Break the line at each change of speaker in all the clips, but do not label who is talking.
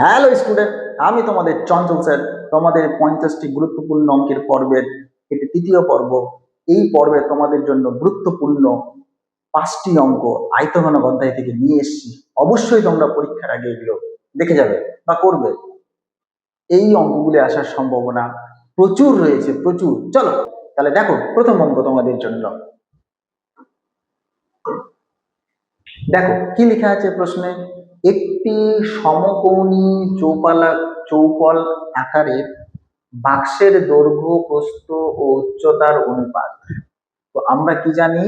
Hello student, আমি তোমাদের চঞ্চল sir. তোমাদের 50টি গুরুত্বপূর্ণ অঙ্কের পর্বের এটি তৃতীয় পর্ব। এই পর্বে তোমাদের জন্য গুরুত্বপূর্ণ 5টি অঙ্ক আয়তঘনক অধ্যায় থেকে নিয়ে এসেছি। অবশ্যই তোমরা পরীক্ষার আগে এগুলো দেখে যাবে বা করবে। এই অঙ্কগুলি আসার সম্ভাবনা প্রচুর রয়েছে, প্রচুর। চলো তাহলে দেখো, প্রথম অঙ্ক তোমাদের জন্য। দেখো কি লেখা আছে প্রশ্নে। একটি সমকোণী চৌপল আকারের বাক্সের দৈর্ঘ্য, প্রস্থ ও উচ্চতার অনুপাত। তো আমরা কি জানি,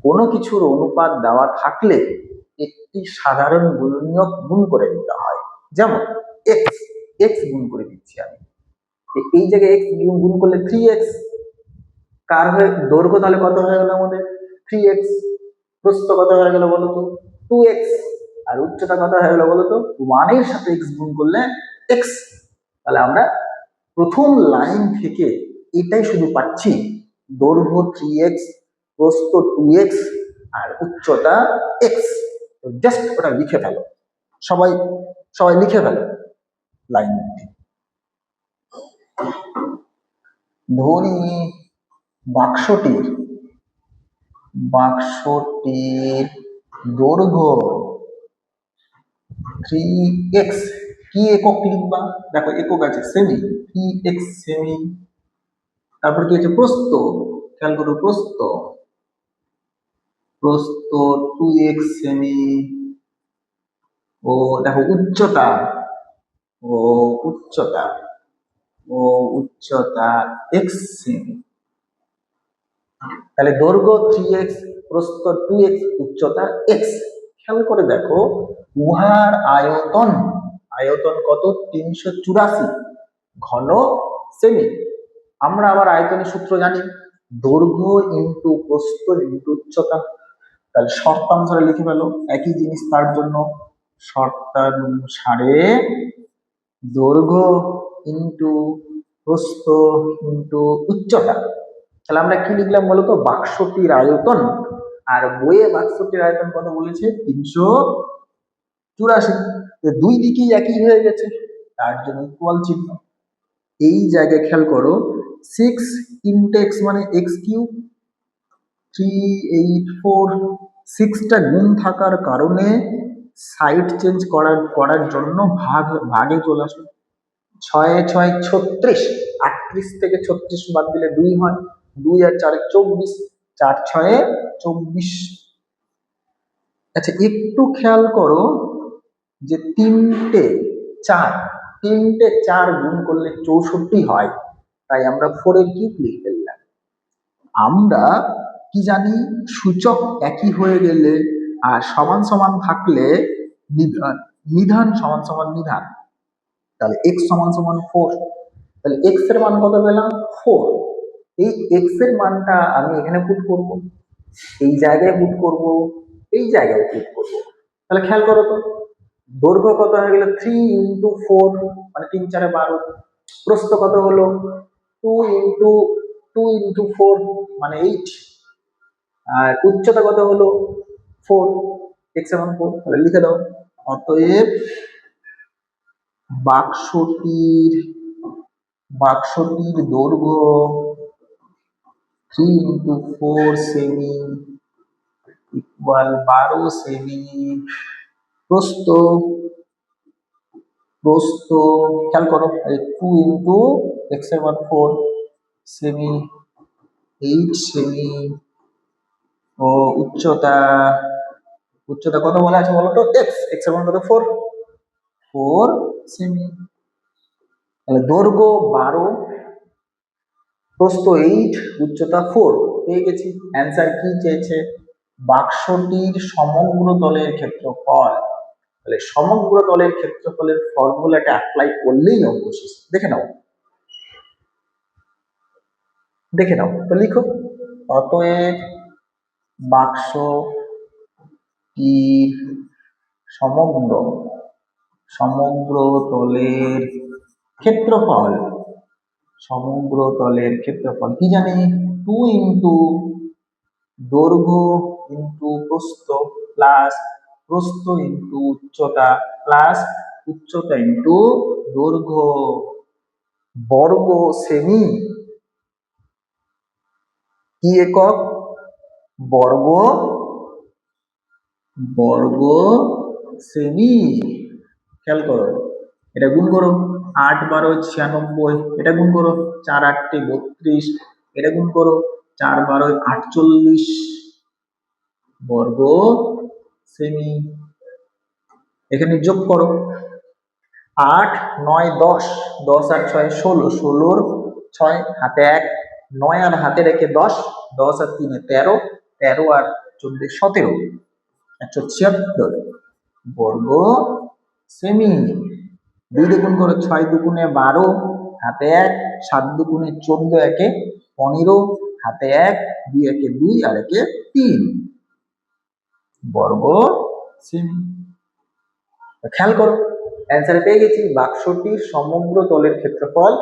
কোনো কিছুর অনুপাত দেওয়া থাকলে একটি সাধারণ গুণনীয়ক গুণ করে দিতে হয়। যেমন এক্স, এক্স গুণ করে দিচ্ছি আমি। এই জায়গায় এক্স গুণ করলে 3x। কার হয়ে দৈর্ঘ্য তাহলে কত হয়ে গেল আমাদের? 3x। প্রস্থ কত হয়ে গেল বলতো? 2x। আর উচ্চতা কত হয়ে গেল বলতো? 1 এর সাথে x গুণ করলে x। তাহলে আমরা প্রথম লাইন থেকে এটাই শুধু পাচ্ছি, দৈর্ঘ্য 3x, প্রস্থ 2x আর উচ্চতা x। জাস্ট ওটা লিখে ফেলো, সবাই সবাই লিখে ফেলো লাইন। ধরি বাক্সটির দৈর্ঘ্য 3x। কি একক লিখবা? দেখো একক আছে সেমি, 3x সেমি। তারপর কি আছে? প্রস্থ, খেয়াল করো, প্রস্থ 2x সেমি। ও দেখো উচ্চতা, ও উচ্চতা x সেমি। তাহলে দৈর্ঘ্য 3x, প্রস্থ 2x, উচ্চতা x। খেয়াল করে দেখো, উহার আয়তন কত? 384 ঘন সেমি। আমরা আবার আয়তনের সূত্র জানি, দৈর্ঘ্য ইন্টু প্রস্থ ইন্টু উচ্চতা। তাহলে শর্তানুসারে লিখে ফেলো একই জিনিস তার জন্য। শর্তানুসারে দৈর্ঘ্য ইন্টু প্রস্থ ইন্টু উচ্চতা। তাহলে আমরা কি লিখলাম বলতো? বাক্সটির আয়তন। আর বইয়ে বাক্সটির আয়তন কত বলেছে? 384। দুই দিকেই একই হয়ে গেছে, তার জন্য ইকুয়াল চিহ্ন। এই জায়গায় খেয়াল করো, 6 ইন্টু x মানে x কিউব, 384। 6টা গুণ থাকার কারণে সাইড চেঞ্জ করার জন্য ভাগে চলে আসে। 6 6 36, 38 থেকে 36 বাদ দিলে 2 হয়, 2 আর 4 24, 4 6 24। আচ্ছা একটু খেয়াল করো যে 3টে 4 গুণ করলে 64 হয়, তাই আমরা 4 এর কিউব লিখে ফেললাম। আমরা কি জানি, সূচক একই হয়ে গেলে আর সমান সমান থাকলে নিধান সমান সমান নিধান। তাহলে x সমান সমান 4। তাহলে x এর মান কত পেলাম? 4। এই x এর মানটা আমি এখানে পুট করব, এই জায়গায় পুট করব, এই জায়গায় পুট করব। তাহলে খেয়াল করো তো, দৈর্ঘ্য কত হয়ে গেল? 3 ইন্টু 4 মানে 3 4 12। প্রস্থ কত হলো? 2 ইন্টু 4 মানে 8। আর উচ্চতা কত হলো? 4, x সমান 4। তাহলে লিখে দাও, অতএব বাক্সটির দৈর্ঘ্য 3 ইন্টু 4 সেমি ইকুয়াল 12 সেমি। প্রস্থ খেয়াল করো, 2 ইন্টু x এর মান 4 সেমি, 8 সেমি। ও উচ্চতা কত বলা আছে বলো তো? x এর মান কত? 4 সেমি। তাহলে দৈর্ঘ্য 12, প্রস্থ 8, উচ্চতা 4 পেয়ে গেছি। অ্যান্সার কি চেয়েছে? বাক্সটির সমগ্র তলের ক্ষেত্রফল। তাহলে সমগ্র তলের ক্ষেত্রফলের ফর্মুলাটা অ্যাপ্লাই করলেই অঙ্ক শেষ। দেখে নাও তো লিখো, অতএব বাক্সটির সমগ্র তলের ক্ষেত্রফল কি জানি? 2 ইন্টু দৈর্ঘ্য ইন্টু প্রস্থ প্লাস প্রস্থ ইন্টু উচ্চতা প্লাস উচ্চতা ইন্টু দৈর্ঘ্য, বর্গ সেমি কি একক? বর্গ বর্গ সেমি। খেয়াল করো, এটা গুণ করো, 8 × 12 = 96, এটা গুণ করো, 4 × 8 = 32, এটা গুণ করো, 4 × 12 = 48 বর্গ সেমি। এখানে যোগ করো, 8 9 10, 10 আর 6 16, 16 6 হাতে 1, 9 আর হাতে রেখে 10, 10 আর 3 13, 13 আর 14 17, 176 বর্গ সেমি। 2 দিয়ে গুণ করো, 6 2 12, হাতে 1, 7 2 14, 1 15, হাতে 1, 2 1 2 আর 1 3 বর্গ সেমি। খেয়াল করো, অ্যান্সার পেয়ে গেছি। বাক্সটির সমগ্র তলের ক্ষেত্রফল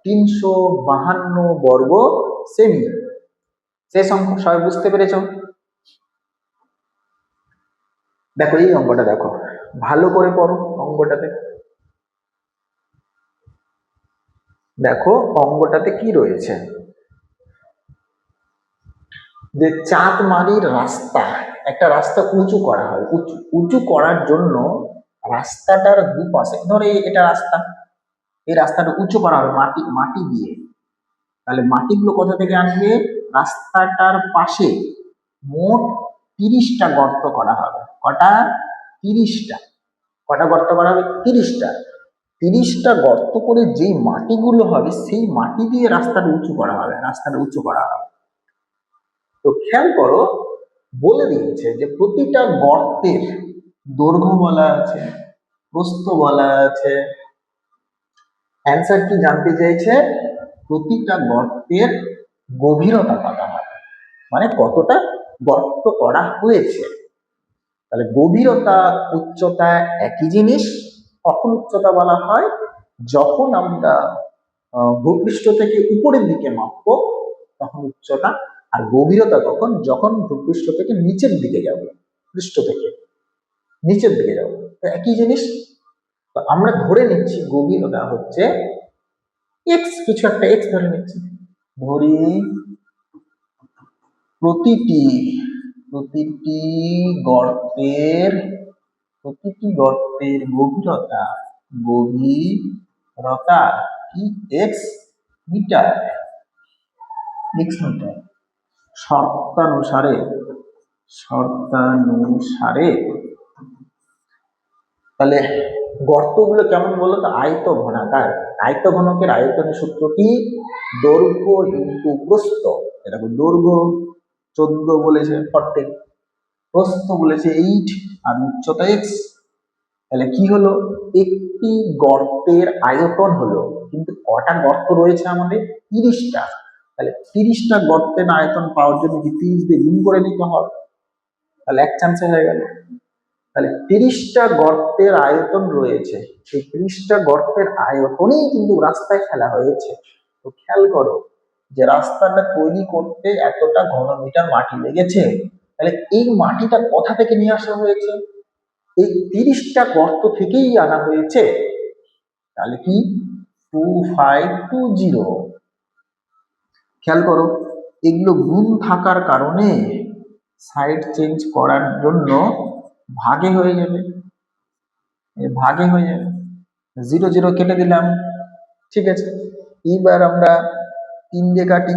352 বর্গ সেমি। শেষ অঙ্ক, সবাই বুঝতে পেরেছ? দেখো এই অঙ্কটা দেখো, ভালো করে পড়ো অঙ্কটাতে। দেখো অঙ্কটাতে কি রয়েছে, যে চাঁদমারির রাস্তা, একটা রাস্তা উঁচু করা হয়, উঁচু করার জন্য রাস্তাটার দুপাশে, ধরে এটা রাস্তা, এই রাস্তাটা উঁচু করা হবে মাটি দিয়ে। তাহলে মাটিগুলো কোথা থেকে আনবে? রাস্তাটার পাশে মোট 30টা গর্ত করা হবে। কটা? 30টা। কটা গর্ত করা হবে? 30টা। 30টা গর্ত করে যেই মাটিগুলো হবে সেই মাটি দিয়ে রাস্তাটা উঁচু করা হবে, রাস্তাটা উঁচু করা হবে। তো খেয়াল করো, বলে দিয়েছে যে প্রতিটা গর্তের দৈর্ঘ্য বলা আছে, প্রস্থ বলা আছে। অ্যান্সার কি জানতে চাইছে? প্রতিটা গর্তের গভীরতা কত হবে, মানে কতটা গর্ত করা হয়েছে। তাহলে গভীরতা উচ্চতা একই জিনিস। কখন উচ্চতা বলা হয়? যখন আমরা ভূপৃষ্ঠ থেকে উপরের দিকে মাপবো তখন উচ্চতা, আর গভীরতা কখন? যখন ভূপৃষ্ঠ থেকে নিচের দিকে যাব, পৃষ্ঠ থেকে নিচের দিকে যাব, তো একই জিনিস। তো আমরা ধরে নিচ্ছি গভীরতা হচ্ছে এক্স, কিছু একটা এক্স ধরে নিচ্ছি। ধরি প্রতিটি প্রতিটি গর্তের গভীরতা কি? এক্স মিটার, শর্তানুসারে। তাহলে গর্তগুলো কেমন বলো তো? আয়ত ঘনাকার। আয়ত ঘনকের আয়তনের সূত্র কি? দৈর্ঘ্য ইন্টু প্রস্থ। দেখো দৈর্ঘ্য 14 বলেছে 14, প্রস্থ বলেছে 8, আর উচ্চতা x। তাহলে কি হলো? একটি গর্তের আয়তন হলো, কিন্তু কটা গর্ত রয়েছে আমাদের? 30টা। তাহলে 30টা গর্তের আয়তন পাওয়ার জন্য কি 30 দিয়ে গুণ করে নিতে হবে? তাহলে এক চান্সে হয়ে গেল। তাহলে 30টা গর্তের আয়তন রয়েছে, সেই 30টা গর্তের আয়তনেই কিন্তু রাস্তায় ফেলা হয়েছে। তো খেয়াল করো, যে রাস্তাটা তৈরি করতে এতটা ঘনমিটার মাটি লেগেছে, তাহলে এই মাটিটা কোথা থেকে নিয়ে আসা হয়েছে? এই 30টা গর্ত থেকেই আনা হয়েছে। তাহলে কি? 2520। খেয়াল করো, এগুলো গুণ থাকার কারণে সাইড চেঞ্জ করার জন্য ভাগে হয়ে যাবে, 0 0 কেটে দিলাম। ঠিক আছে, এবার আমরা 3 দিয়ে কাটি।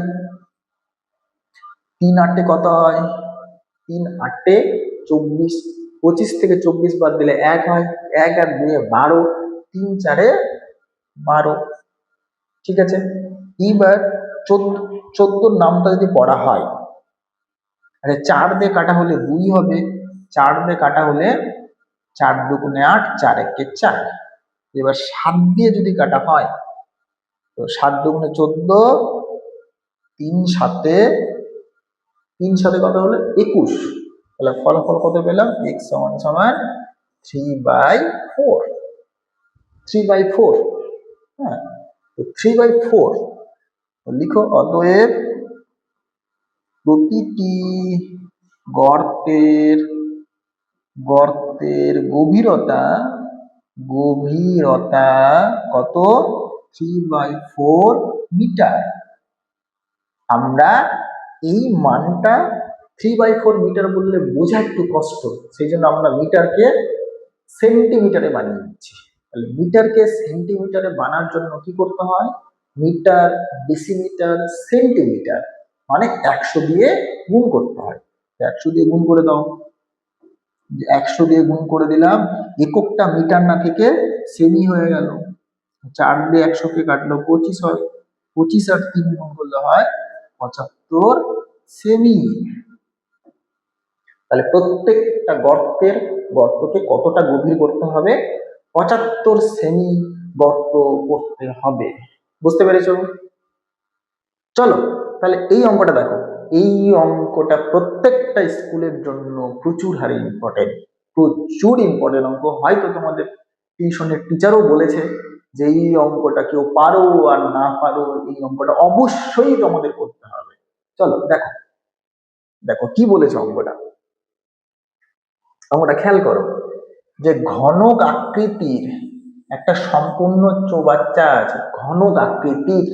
3 8 কত হয়? 3 8 24, 25 থেকে 24 বাদ দিলে 1 হয়, 1 আর 2 12, 3 4 12। ঠিক আছে, এবার 14 নামটা যদি পড়া হয়, আরে 4 দিয়ে কাটা হলে 2 হবে, 4 দিয়ে কাটা হলে 4 2 8, 4 1 4। এবার 7 দিয়ে যদি কাটা হয়, তো 7 2 14, 3 7 কত হলো? 21। তাহলে ফলাফল কত পেলাম? x সমান সমান 3/4। 3/4, হ্যাঁ, তো 3/4 লিখো। অতএব প্রতিটি গর্তের গভীরতা গভীরতা কত? 3/4 মিটার। আমরা এই মানটা 3/4 মিটার বললে বোঝা একটু কষ্ট, সেই জন্য আমরা মিটারকে সেন্টিমিটারে বানিয়ে দিচ্ছি। তাহলে মিটারকে সেন্টিমিটারে বানার জন্য কি করতে হয়? মিটার, ডেসিমিটার, সেন্টিমিটার মানে 100 দিয়ে গুণ করতে হয়। 100 দিয়ে গুণ করে দাও। 100 দিয়ে গুণ করে দিলাম, এককটা মিটার না থেকে সেমি হয়ে গেল। 4 দিয়ে 100 কে কাটলো 25 হয়। 25 আর 3 গুণ করলে হয় 75 সেমি। তাহলে প্রত্যেকটা গর্তকে কতটা গভীর করতে হবে? 75 সেমি গর্ত করতে হবে। বুঝতে পেরেছো? চলো তাহলে এই অঙ্কটা দেখো। এই অঙ্কটা প্রত্যেকটা স্কুলের জন্য প্রচুর হারে ইম্পর্টেন্ট, প্রচুর ইম্পর্টেন্ট অঙ্ক। হয়তো তোমাদের টিউশনের টিচারও বলেছে যে এই অঙ্কটা কেউ পারো আর না পারো, এই অঙ্কটা অবশ্যই তোমাদের করতে হবে। চলো দেখো, দেখো কি বলেছে অঙ্কটা। অঙ্কটা খেয়াল করো যে ঘনক আকৃতির একটা সম্পূর্ণ চৌবাচ্চা আছে। ঘনক আকৃতির,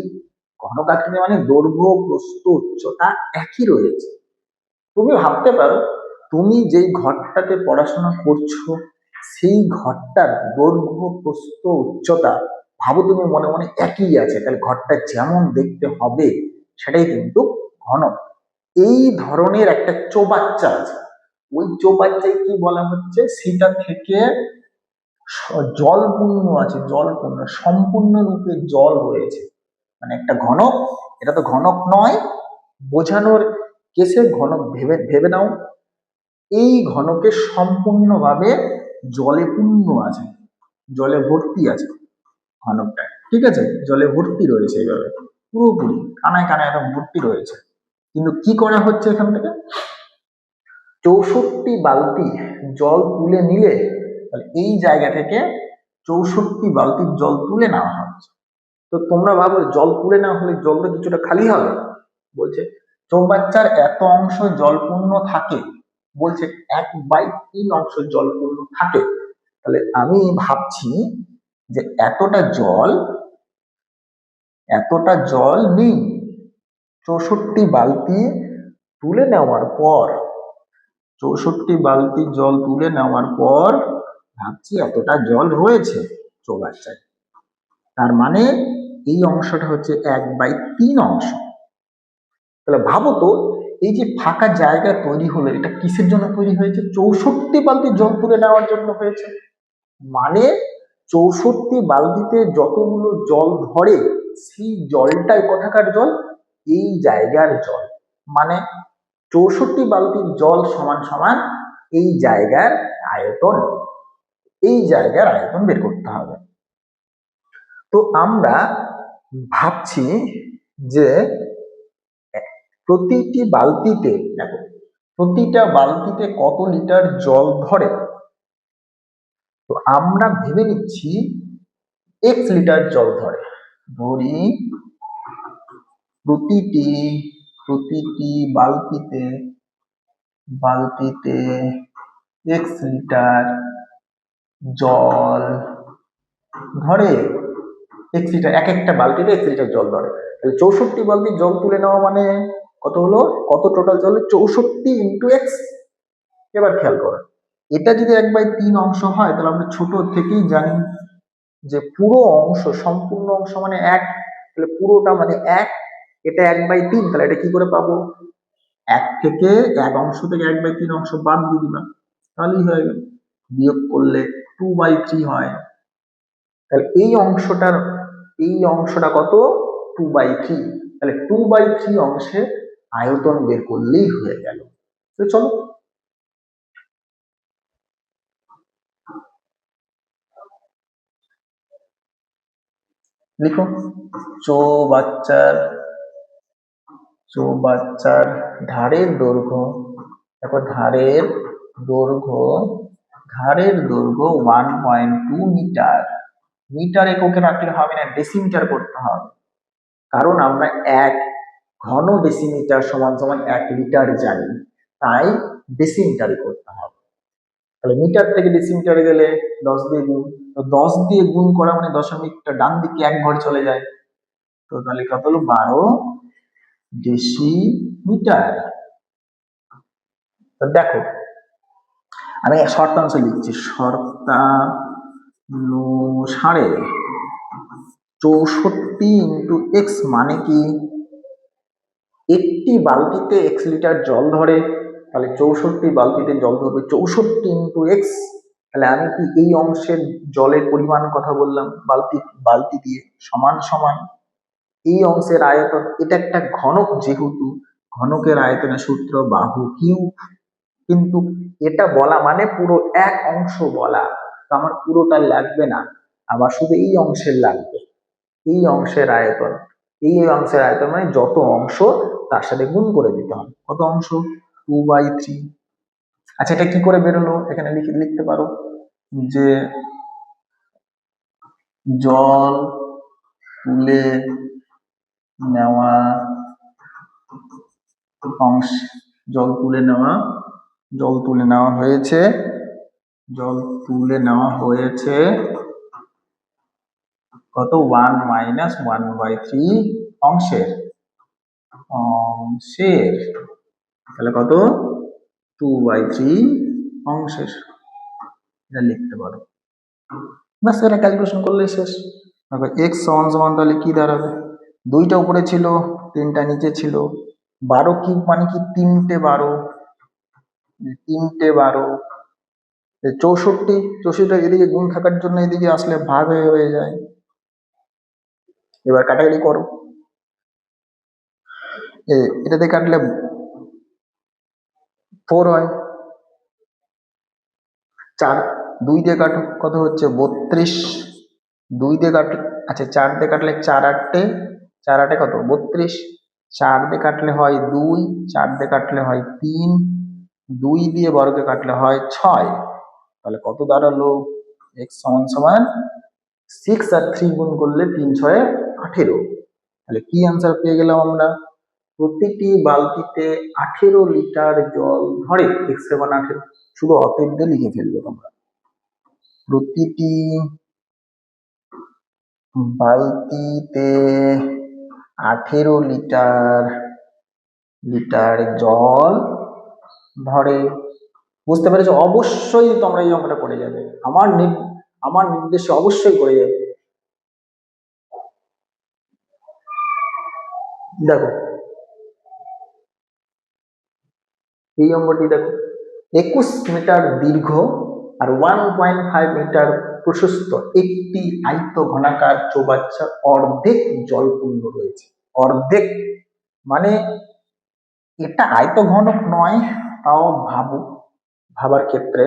ঘনক আকৃতি মানে দৈর্ঘ্য প্রস্থ উচ্চতা একই রয়েছে। তুমি ভাবতে পারো তুমি যেই ঘরটাতে পড়াশোনা করছো সেই ঘরটার দৈর্ঘ্য প্রস্থ উচ্চতা ভাবো তুমি মনে মনে একই আছে, তাহলে ঘরটা যেমন দেখতে হবে সেটাই কিন্তু ঘনক। এই ধরনের একটা চৌবাচ্চা আছে, ওই চৌবাচ্চায় কি বলা হচ্ছে, সেটা থেকে জলপূর্ণ আছে, জলপূর্ণ সম্পূর্ণরূপে জল রয়েছে। মানে একটা ঘনক, এটা তো ঘনক নয়, বোঝানোর কেসে ঘনক ভেবে ভেবে নাও। এই ঘনকে সম্পূর্ণভাবে জলে পূর্ণ আছে, জলে ভর্তি আছে ঘনকটা, ঠিক আছে? জলে ভর্তি রয়েছে, এইভাবে পুরোপুরি কানায় কানায় একদম ভর্তি রয়েছে। কিন্তু কি করা হচ্ছে এখান থেকে? 64 বালতি জল তুলে নিলে, তাহলে এই জায়গা থেকে 64 বালতির জল তুলে নেওয়া হচ্ছে। তো তোমরা ভাবো জল তুলে না হলে জল তো কিছুটা খালি হবে। বলছে চৌবাচ্চার এত অংশ জলপূর্ণ থাকে, বলছে 1/3 অংশ জলপূর্ণ থাকে। তাহলে আমি ভাবছি যে এতটা জল নেই। 64 বালতি তুলে নেওয়ার পর 64 বালতি জল তুলে নেওয়ার পর ভাবছি এতটা জল রয়েছে চৌবাচ্চায়। তার মানে এই অংশটা হচ্ছে 1/3 অংশ। তাহলে ভাবো তো এই যে ফাঁকা জায়গা তৈরি হলো, এটা কিসের জন্য তৈরি হয়েছে? 64 বালতি জল তুলে নেওয়ার জন্য হয়েছে। মানে 64 বালতিতে যতগুলো জল ধরে সেই জলটাই কোথাকার জল? এই জায়গার জল। মানে 64 বালতির জল সমান সমান এই জায়গার আয়তন। এই জায়গার আয়তন বের করতে হবে। তো আমরা ভাবছি যে প্রতিটি বালতিতে, দেখো প্রতিটা বালতিতে কত লিটার জল ধরে, তো আমরা ভেবে নিচ্ছি x লিটার জল ধরে। ধরি প্রতিটি বালতিতে x লিটার জল ধরে। x লিটার, এক একটা বালতিতে x লিটার জল ধরে। তাহলে 64 বালতি জল তুলে নেওয়া মানে কত হলো? কত টোটাল জল? 64 ইন্টু x। এবার খেয়াল করো, এটা যদি 1/3 অংশ হয় তাহলে আমরা ছোট থেকেই জানি যে পুরো অংশ, সম্পূর্ণ অংশ মানে 1, তাহলে পুরোটা মানে 1, এটা 1/3, তাহলে এটা কি করে পাবো? 1 থেকে 1 অংশ থেকে 1/3 অংশ বাদ দিয়ে দিলাম, তাহলেই হয়ে গেল। বিয়োগ করলে 2/3 হয়। তাহলে এই অংশটা কত? 2/3। তাহলে 2/3 অংশে আয়তন বের করলেই হয়ে গেল। তো চলো লিখো, চৌবাচ্চার ধারের দৈর্ঘ্য, দেখো ধারের দৈর্ঘ্য 1.2 মিটার। মিটার এককে রাখলে হবে না, ডেসিমিটার করতে হবে। কারণ আমরা এক ঘন ডেসিমিটার সমান সমান 1 লিটার জানি, তাই ডেসিমিটারই করতে হবে। তাহলে মিটার থেকে ডেসিমিটারে গেলে 10 দিয়ে গুণ, তো 10 দিয়ে গুণ করা মানে দশমিকটা ডান দিকে এক ঘর চলে যায়, তো তাহলে কত হলো 12 ডেসিমিটার। তো দেখো আমি শর্তাংশ লিখছি, শর্তানুসারে 64 ইন্টু এক্স মানে কি, একটি বালতিতে x লিটার জল ধরে, তাহলে 64 বালতিতে জল ধরবে, 64 ইন্টু এক্স, তাহলে আমি কি এই অংশের জলের পরিমাণ কথা বললাম বালতি বালতি দিয়ে, সমান সমান এই অংশের আয়তন, এটা একটা ঘনক, যেহেতু ঘনকের আয়তনের সূত্র বাহু কিউব, কিন্তু এটা বলা মানে পুরো এক অংশ বলা, তো আমার পুরোটা লাগবে না, আমার শুধু এই অংশের লাগবে, এই অংশের আয়তন, এই অংশের আয়তন মানে যত অংশ তার সাথে গুণ করে দিতে হবে, কত অংশ 2/3। আচ্ছা এটা কি করে বেরোলো, এখানে লিখতে পারো যে জল তুলে নেওয়া অংশ, জল তুলে নেওয়া হয়েছে, জল তুলে নেওয়া হয়েছে কত 1 মাইনাস 1/3 অংশের, তাহলে কত 2/3 অংশের, এটা লিখতে পারো, ব্যাস এটা ক্যালকুলেশন করলেই শেষ। দেখো এক্স সমান সমান তাহলে কি দাঁড়াবে, দুইটা উপরে ছিল, তিনটা নিচে ছিল, 12 কিউব মানে কি 3টে 12, 64 এদিকে গুণ থাকার জন্য এদিকে আসলে ভাগ হয়ে যায়। এবার কাটাকাটি করো, এটাতে কাটলে 4 হয়, 4 2 দিয়ে কাটো কত হচ্ছে 32, 2 দিয়ে কাটলে, আচ্ছা 4 দিয়ে কাটলে 4 8 কত 32, 4 দিয়ে কাটলে হয় 2, 4 দিয়ে কাটলে হয় 3, 2 দিয়ে বর্গে কাটলে হয় 6, তাহলে কত দাঁড়ালো x সমান সমান 6 আর 3 গুণ করলে 3 6 18, তাহলে কি আনসার পেয়ে গেলাম আমরা, প্রতিটি বালতিতে 18 লিটার জল ধরে, x সমান 18, শুধু অতএব দিয়ে লিখে ফেলবে তোমরা, প্রতিটি বালতিতে 18 লিটার জল ধরে। বুঝতে পেরেছো, অবশ্যই তোমরা এই অঙ্কটা করে যাবে, আমার নির্দেশে অবশ্যই করে যাবে। দেখো এই অঙ্কটি দেখো, 21 মিটার দীর্ঘ আর 1.5 মিটার প্রশস্ত একটি আয়ত ঘনাকার চৌবাচ্চা অর্ধেক জলপূর্ণ রয়েছে, অর্ধেক মানে এটা আয়ত ঘনক নয়, তাও ভাবার ক্ষেত্রে,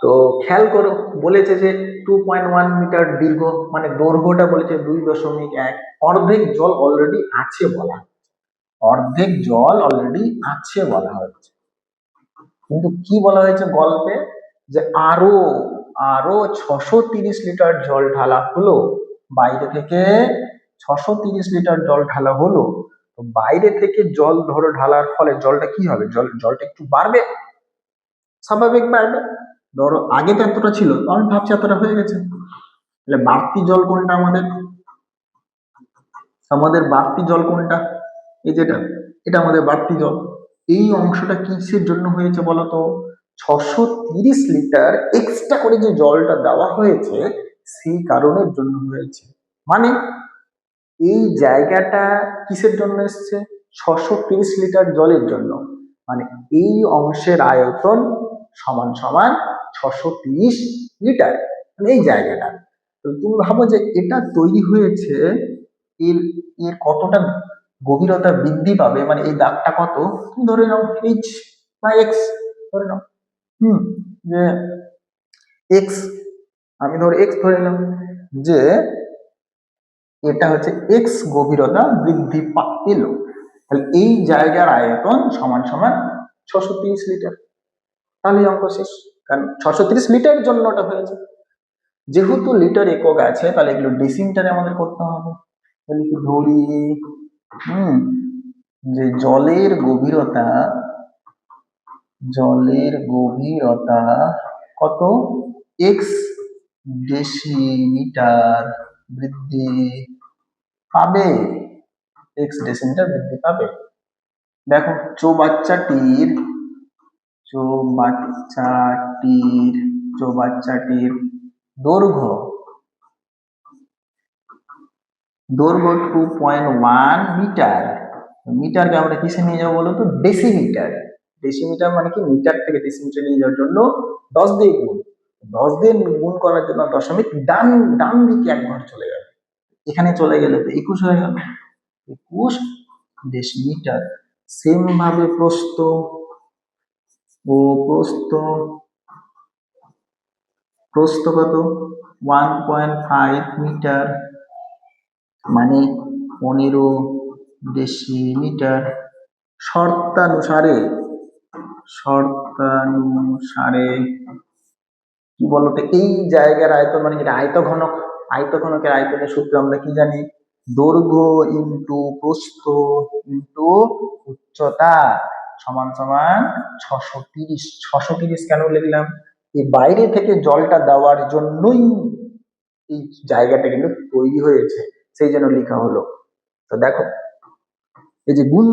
তো খেয়াল করো বলেছে যে 2.1 মিটার দীর্ঘ মানে দৈর্ঘ্যটা বলেছে 2.1, অর্ধেক জল অলরেডি আছে বলা, অর্ধেক জল অলরেডি আছে বলা হয়েছে, কিন্তু কি বলা হয়েছে গল্পে, যে আরো আরো 630 লিটার জল ঢালা হলো, বাইরে থেকে 630 লিটার জল ঢালা হলো, তো বাইরে থেকে জল ধরো ঢালার ফলে জলটা কি হবে, জলটা একটু বাড়বে, স্বাভাবিক বাড়বে, ধরো আগে তো এতটা ছিল, তো আমি ভাবছি এতটা হয়ে গেছে, তাহলে বাড়তি জল কোনটা আমাদের বাড়তি জল কোনটা, এই যেটা, এটা আমাদের বাড়তি জল, এই অংশটা কিসের জন্য হয়েছে বলতো, 630 লিটার এক্সট্রা করে যে জলটা দেওয়া হয়েছে সেই কারণের জন্য হয়েছে, মানে এই জায়গাটা কিসের জন্য এসছে, 630 লিটার জলের জন্য, মানে এই অংশের আয়তন সমান সমান 630 লিটার, মানে এই জায়গাটা, তো তুমি ভাবো যে এটা তৈরি হয়েছে, এর এর কতটা গভীরতা বৃদ্ধি পাবে, মানে এই দাগটা কত, তুমি ধরে নাও এইচ বা এক্স ধরে নাও, যে এক্স, আমি ধর এক্স ধরে নিলাম, যে এটা হচ্ছে এক্স গভীরতা বৃদ্ধি পেল, তাহলে এই জায়গার আয়তন সমান সমান 630 লিটার, তাহলে অঙ্ক শেষ, কারণ 630 লিটারের জন্য ওটা হয়েছে, যেহেতু লিটার একক আছে তাহলে এগুলো ডেসিমিটারে আমাদের করতে হবে, তাহলে কি ধরি যে জলের গভীরতা জলের গভীরতা কত? এক্স ডেসিমিটার বৃদ্ধি পাবে, এক্স ডেসিমিটার বৃদ্ধি পাবে। দেখো চৌবাচ্চাটির দৈর্ঘ্য 2.1 মিটার। মিটারকে আমরা কিসে নিয়ে যাবো বলো তো? ডেসিমিটার। ডেসিমিটার মানে কি? মিটার থেকে ডেসিমিটার নিয়ে যাওয়ার জন্য 10 দিয়ে গুণ, 10 দিয়ে গুণ করার জন্য দশমিক ডান ডান দিকে এক ঘর চলে যাবে, এখানে চলে গেলে তো 21 হয়ে গেল, 21 ডেসিমিটার। সেম ভাবে প্রস্থ কত? 1.5 মিটার, মানে 15 ডেসিমিটার। শর্তানুসারে কি বলতো, এই জায়গার আয়তন মানে কি? আয়তঘনকের আয়তনের সূত্র আমরা কি জানি? দৈর্ঘ্য ইন্টু প্রস্থ ইন্টু উচ্চতা সমান সমান 630। 630 কেন লিখলাম? এই বাইরে থেকে জলটা দেওয়ার জন্যই এই জায়গাটা কিন্তু তৈরি হয়েছে, সেই জন্য লেখা হলো। তো দেখো, এই যে গুণ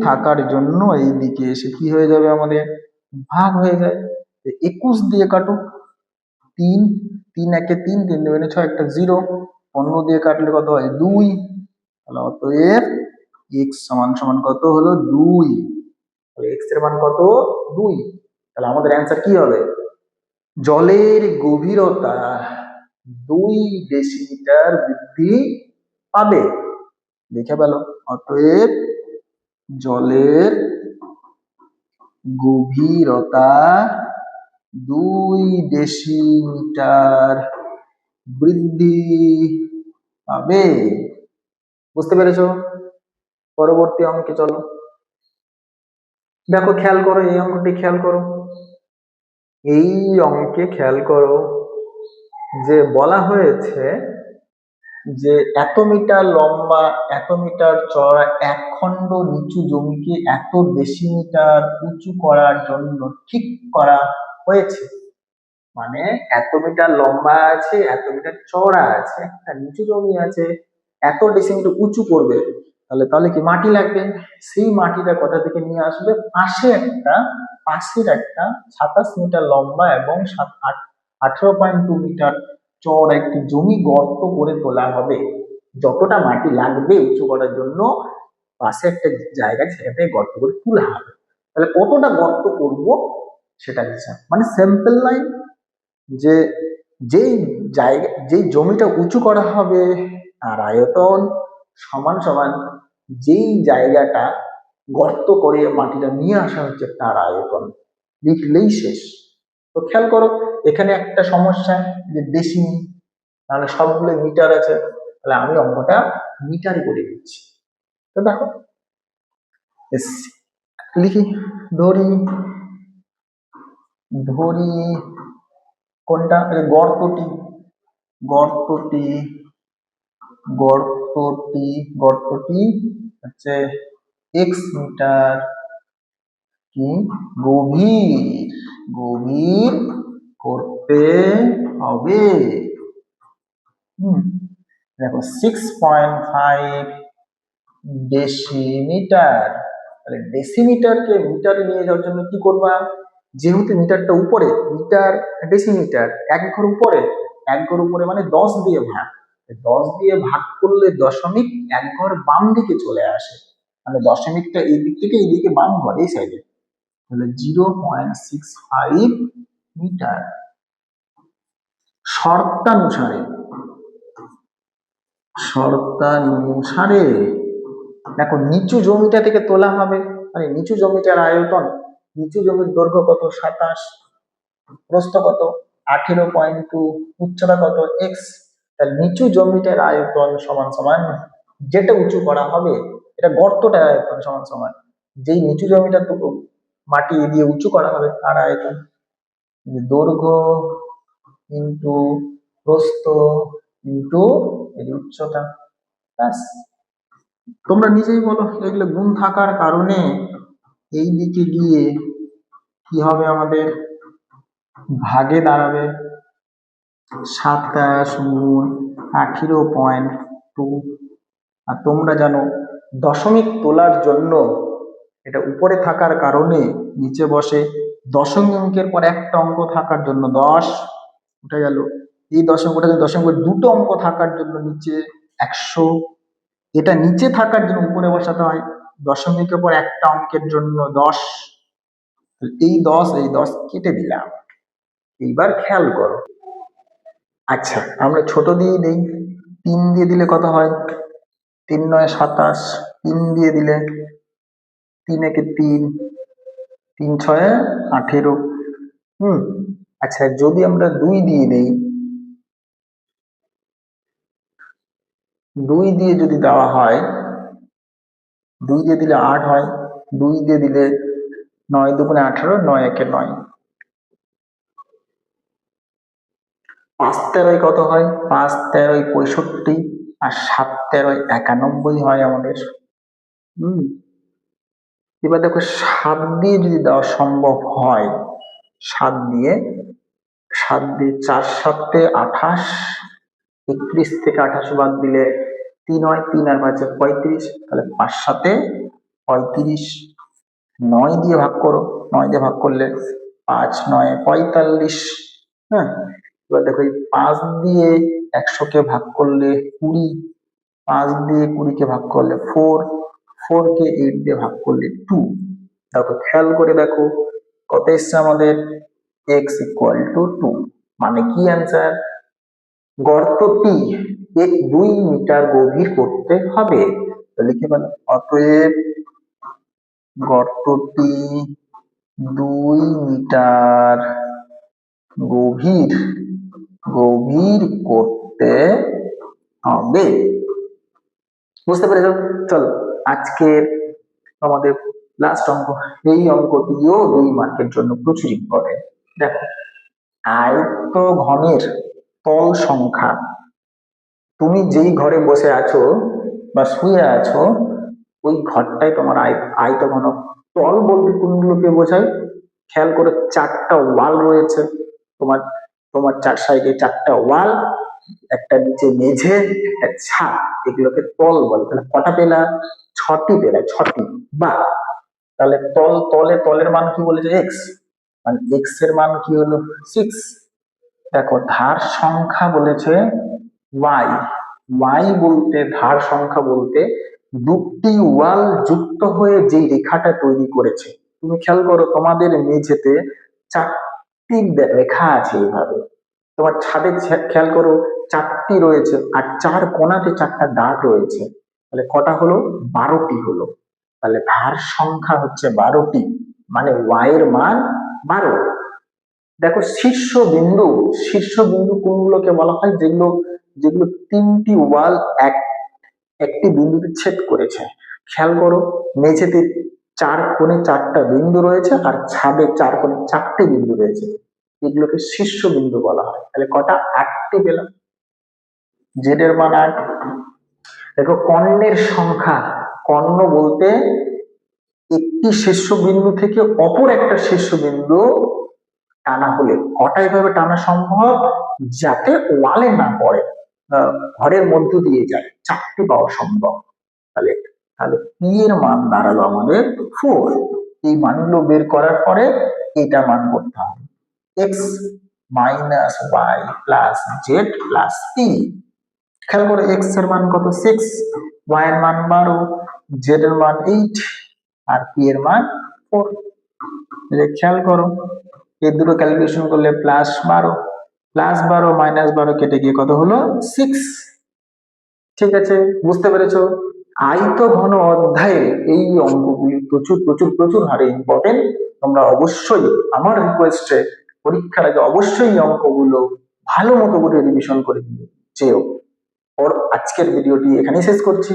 থাকার জন্য এই দিকে এসে কি হয়ে যাবে? আমাদের ভাগ হয়ে যায়। 21 দিয়ে কাটো, 3, 3 একে 3, 3 দুগুণে 6, একটা 0, 15 দিয়ে কাটলে কত হয়? 2। তাহলে অতএব এক্স সমান সমান কত হলো? 2। তাহলে এক্স এর মান কত? 2। তাহলে আমাদের অ্যান্সার কি হবে? জলের গভীরতা 2 ডেসিমিটার বৃদ্ধি পাবে। দেখে পেল? অতএব জলের গভীরতা 2 ডেসিমিটার বৃদ্ধি পাবে। বুঝতে পেরেছো? পরবর্তী অঙ্কে চলো। দেখো, খেয়াল করো, এই অঙ্কটি খেয়াল করো। এই অঙ্কে খেয়াল করো যে বলা হয়েছে যে এত মিটার লম্বা, এত মিটার চওড়া এক খণ্ড নিচু জমিকে এত ডেসিমিটার উঁচু করার জন্য ঠিক করা হয়েছে। মানে এত মিটার লম্বা আছে, এত মিটার চওড়া আছে, একটা নিচু জমি আছে, এত ডেসিমিটার উঁচু করবে, তাহলে কি মাটি লাগবে? সেই মাটিটা কোথা থেকে নিয়ে আসবে? পাশের একটা 27 মিটার লম্বা এবং 18.2 মিটার চওড়া একটি জমি গর্ত করে তোলা হবে। যতটা মাটি লাগবে উঁচু করার জন্য পাশে একটা জায়গা, সেখানে গর্ত করে তোলা হবে। তাহলে কতটা গর্ত করব সেটা হিসাব, মানে সিম্পল লাইন, যে যেই জমিটা উঁচু করা হবে তার আয়তন সমান সমান যেই জায়গাটা গর্ত করে মাটিটা নিয়ে আসা হচ্ছে তার আয়তন, লিখলেই শেষ। তো খেয়াল করো, এখানে একটা সমস্যা যে ডেসিমি, তাহলে সবগুলো মিটার আছে, তাহলে আমি অঙ্কটা মিটারে করে দিচ্ছি। তো দেখো, লিখি, ধরি কোনটা? গর্তটি গর্তটি হচ্ছে এক্স মিটার কি গভীর করতে হবে। দেখো 6.5 ডেসিমিটার। তাহলে ডেসিমিটারকে মিটারে নিয়ে যাওয়ার জন্য কি করবা? যেহেতু মিটারটা উপরে, ডেসিমিটার এক ঘর উপরে মানে 10 দিয়ে ভাগ। 10 দিয়ে ভাগ করলে দশমিক এক ঘর বাম দিকে চলে আসে, মানে দশমিকটা এই দিক থেকে এই দিকে বাম ঘর, এই সাইডে। তাহলে 0.65 মিটার। শর্তানুসারে দেখো, নিচু জমিটা থেকে তোলা হবে, মানে নিচু জমিটার আয়তন, নিচু জমির দৈর্ঘ্য কত? 27, প্রস্থ কত? 18.2, উচ্চতা কত? এক্স। তাহলে নিচু জমিটার আয়তন সমান সমান যেটা উঁচু করা হবে, এটা গর্তটার আয়তন সমান সমান যেই নিচু জমিটা মাটি দিয়ে উঁচু করা হবে তার আয়তন। দৈর্ঘ্য ইন্টু প্রস্থ ইন্টু উচ্চতা। ব্যাস, তোমরা নিজেই বলো, এগুলো গুণ থাকার কারণে এই দিকে গিয়ে কি হবে আমাদের ভাগে দাঁড়াবে 27×18.2। আর তোমরা জানো দশমিক তোলার জন্য এটা উপরে থাকার কারণে নিচে বসে, দশমিক অঙ্কের পর একটা অঙ্ক থাকার জন্য 10 উঠে গেল, এই দশমিক উঠে দশমিকের দুটো অঙ্ক থাকার জন্য নিচে 100, এটা নিচে থাকার জন্য উপরে বসাতে হয়, দশমিকের পর একটা অঙ্কের জন্য 10, এই 10 কেটে দিলাম। এইবার খেয়াল করো, আচ্ছা আমরা ছোট দিয়ে দিই, 3 দিয়ে দিলে কত হয়, 3 9 27, 3 দিয়ে দিলে 3 একে 3, 3 6 18। আচ্ছা যদি আমরা 2 দিয়ে দিই, 2 দিয়ে যদি দেওয়া হয়, 2 দিয়ে দিলে 8 হয়, 2 দিয়ে দিলে 9 2 18, 9 একে 9, 5 13 কত হয়, 5 13 65, আর 7 13 91 হয় আমাদের। এবার দেখো 7 দিয়ে যদি দেওয়া সম্ভব হয়, 7 দিয়ে 4 7 28, 31 থেকে 28 বাদ দিলে 3 হয়, 3 আর 5 35, তাহলে 5 7 35, 9 দিয়ে ভাগ করো, 9 দিয়ে ভাগ করলে 5 9 45। হ্যাঁ, এবার দেখো এই 5 দিয়ে 100 কে ভাগ করলে 20, 5 দিয়ে 20 কে ভাগ করলে 4, 4 কে 8 দিয়ে ভাগ করলে 2। দেখো খেয়াল করে দেখো কত এসছে আমাদের, x = 2, মানে কি অ্যান্সার, গর্তটি 2 মিটার গভীর করতে হবে। লিখে ফেলো, অতএব গর্তটি 2 মিটার গভীর করতে হবে। বুঝতে পেরেছ? চলো আজকের আমাদের লাস্ট অঙ্ক, এই অঙ্কটিও 2 মার্কের জন্য প্রচুর ইম্পর্টেন্ট। দেখো আয়ত ঘনের তল সংখ্যা, তুমি যেই ঘরে বসে আছো বা শুয়ে আছো ওই ঘরটাই তোমার আয়ত ঘন। তল বলতে কোনগুলোকে বোঝায়, খেয়াল করে 4টা ওয়াল রয়েছে, তোমার তোমার 4 সাইডে 4টা ওয়াল, একটা নিচে মেঝে, একটা ছাদ, এগুলোকে তল বলে। তাহলে কটা পেলা, 6টি পেলা, 6টি। বা তাহলে তলের মান কি বলেছে, এক্স, মানে এক্স এর মান কি হলো 6। দেখো ধার সংখ্যা বলেছে ওয়াই, ওয়াই বলতে ধার সংখ্যা বলতে দুটি ওয়াল যুক্ত হয়ে যে রেখাটা তৈরি করেছে। তুমি খেয়াল করো তোমাদের মেঝেতে 4টি রেখা আছে, এইভাবে তোমার ছাদে খেয়াল করো 4টি রয়েছে, আর 4 কোণাতে 4টা দাগ রয়েছে, তাহলে কটা হলো, 12টি হলো। তাহলে ধার সংখ্যা হচ্ছে 12টি, মানে ওয়াই এর মান 12। দেখো শীর্ষবিন্দু কোনগুলোকে বলা হয়, যেগুলো যেগুলো 3টি ওয়াল একটি বিন্দুতে ছেদ করেছে। খেয়াল করো মেঝেতে 4 কোণে 4টা বিন্দু রয়েছে, আর ছাদে 4 কোণে 4টে বিন্দু রয়েছে, এগুলোকে শীর্ষবিন্দু বলা হয়। তাহলে কটা, 8টি পেলাম, জেড এর মান 8। দেখো কর্ণের সংখ্যা, কর্ণ বলতে একটি শীর্ষবিন্দু থেকে অপর একটা শীর্ষবিন্দু টানা হলে কটা এভাবে টানা সম্ভব, যাতে ওয়ালে না পড়ে, ঘরের মধ্য দিয়ে যায়, 4টি পাওয়া সম্ভব। তাহলে তাহলে পি এর মান দাঁড়ালো আমাদের 4। এই মানগুলো বের করার পরে এটা মান করতে হবে, X minus Y plus Z plus P. খেয়াল করে এক্স এর মান কত, 6, ওয়াই এর মান 12, জেড এর মান 8, আর পি এর মান 4। খেয়াল করো এই দুটো ক্যালকুলেশন করলে +12, +12 -12 কেটে গিয়ে কত হলো, 6। ঠিক আছে, বুঝতে পেরেছো? আয়ত ঘন অধ্যায়ে এই অঙ্কগুলি প্রচুর প্রচুর প্রচুর হারে ইম্পর্টেন্ট। তোমরা অবশ্যই আমার রিকোয়েস্টে পরীক্ষার আগে অবশ্যই এই অঙ্কগুলো ভালো মতো করে রিভিশন করে চেয়েও। আজকের ভিডিওটি এখানেই শেষ করছি।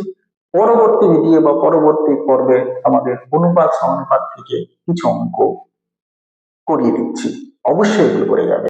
পরবর্তী ভিডিও বা পরবর্তী পর্বে আমাদের অনুপাত সমানুপাত থেকে কিছু অঙ্ক করিয়ে দিচ্ছি, অবশ্যই এগুলো করে যাবে।